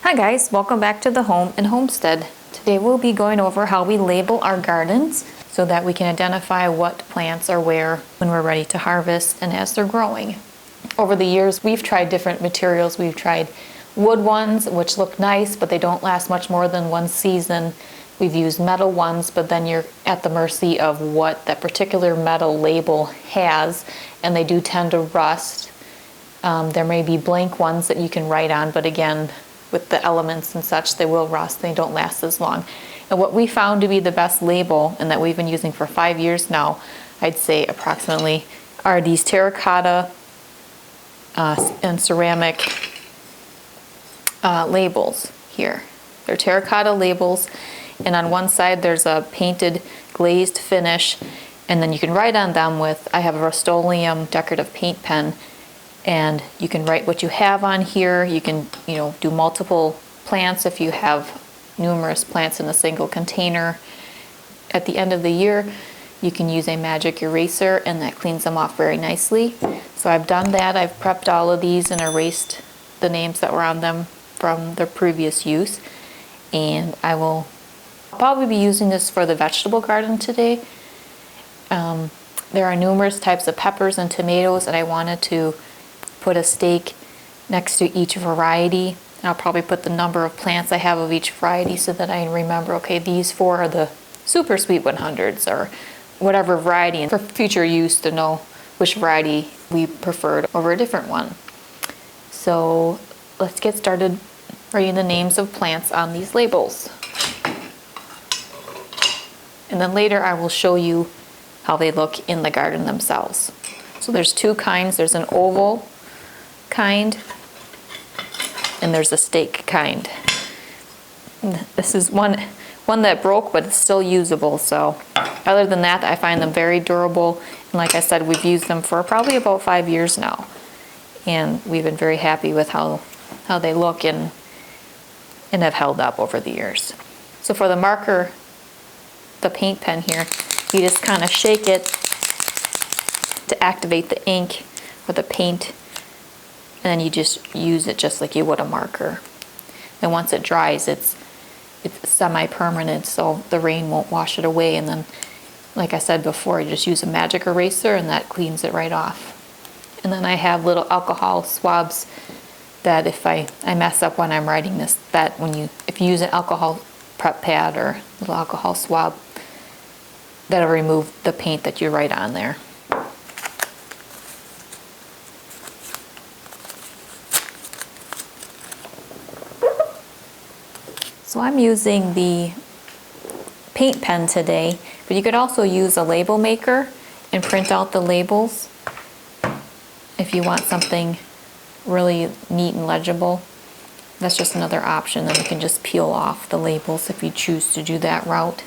Hi guys, welcome back to the home and homestead. Today we'll be going over how we label our gardens so that we can identify what plants are where when we're ready to harvest and as they're growing. Over the years we've tried different materials. We've tried wood ones which look nice but they don't last much more than one season. We've used metal ones, but then you're at the mercy of what that particular metal label has, and they do tend to rust. There may be blank ones that you can write on, but again, with the elements and such, they will rust. They don't last as long. And what we found to be the best label, and that we've been using for 5 years now, I'd say approximately, are these terracotta and ceramic labels here. They're terracotta labels, and on one side there's a painted glazed finish, and then you can write on them with, I have a Rust-Oleum decorative paint pen, and you can write what you have on here. You can, do multiple plants if you have numerous plants in a single container. At the end of the year, you can use a magic eraser, and that cleans them off very nicely. So I've done that. I've prepped all of these and erased the names that were on them from their previous use, and I will probably be using this for the vegetable garden today. There are numerous types of peppers and tomatoes, and I wanted to put a stake next to each variety. I'll probably put the number of plants I have of each variety so that I remember, okay, these 4 are the super sweet 100s or whatever variety, and for future use to know which variety we preferred over a different one. So let's get started writing the names of plants on these labels. And then later I will show you how they look in the garden themselves. So there's 2 kinds. There's an oval kind and there's a stake kind. And this is one that broke, but it's still usable. So other than that, I find them very durable, and like I said, we've used them for probably about 5 years now, and we've been very happy with how they look and have held up over the years. So for the marker, the paint pen here, you just kind of shake it to activate the ink or the paint, and then you just use it just like you would a marker. And once it dries, it's semi-permanent, so the rain won't wash it away. And then, like I said before, you just use a magic eraser and that cleans it right off. And then I have little alcohol swabs that if I mess up when I'm writing this, that if you use an alcohol prep pad or little alcohol swab, that'll remove the paint that you write on there. So I'm using the paint pen today, but you could also use a label maker and print out the labels if you want something really neat and legible. That's just another option. Then you can just peel off the labels if you choose to do that route.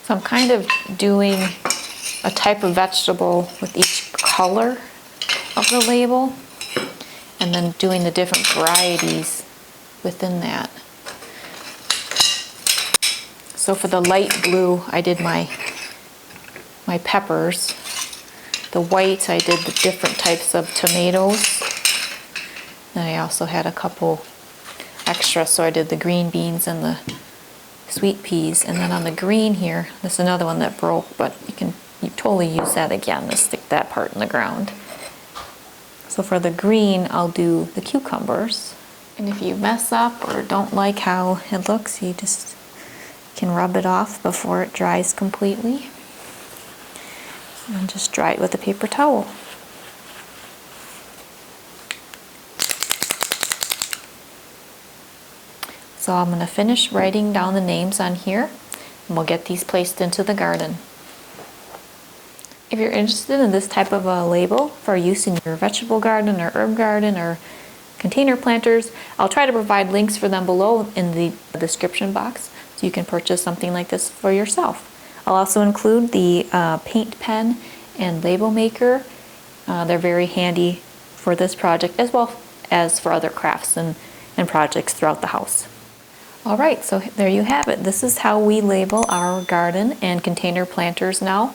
I'm kind of doing a type of vegetable with each color of the label, and then doing the different varieties within that. So for the light blue, I did my peppers. The white, I did the different types of tomatoes. Then I also had a couple extra, so I did the green beans and the sweet peas. And then on the green here, this is another one that broke, but you totally use that again to stick that part in the ground. So for the green, I'll do the cucumbers. And if you mess up or don't like how it looks, you just can rub it off before it dries completely. And just dry it with a paper towel. So I'm going to finish writing down the names on here. and we'll get these placed into the garden. If you're interested in this type of a label for use in your vegetable garden or herb garden or container planters, I'll try to provide links for them below in the description box so you can purchase something like this for yourself. I'll also include the paint pen and label maker. They're very handy for this project as well as for other crafts and projects throughout the house. Alright, so there you have it. This is how we label our garden and container planters now.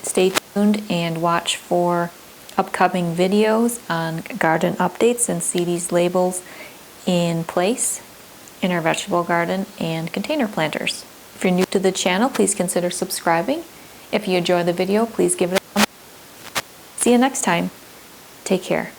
Stay tuned and watch for upcoming videos on garden updates and see these labels in place in our vegetable garden and container planters. If you're new to the channel, please consider subscribing. If you enjoy the video, please give it a thumbs up. See you next time. Take care.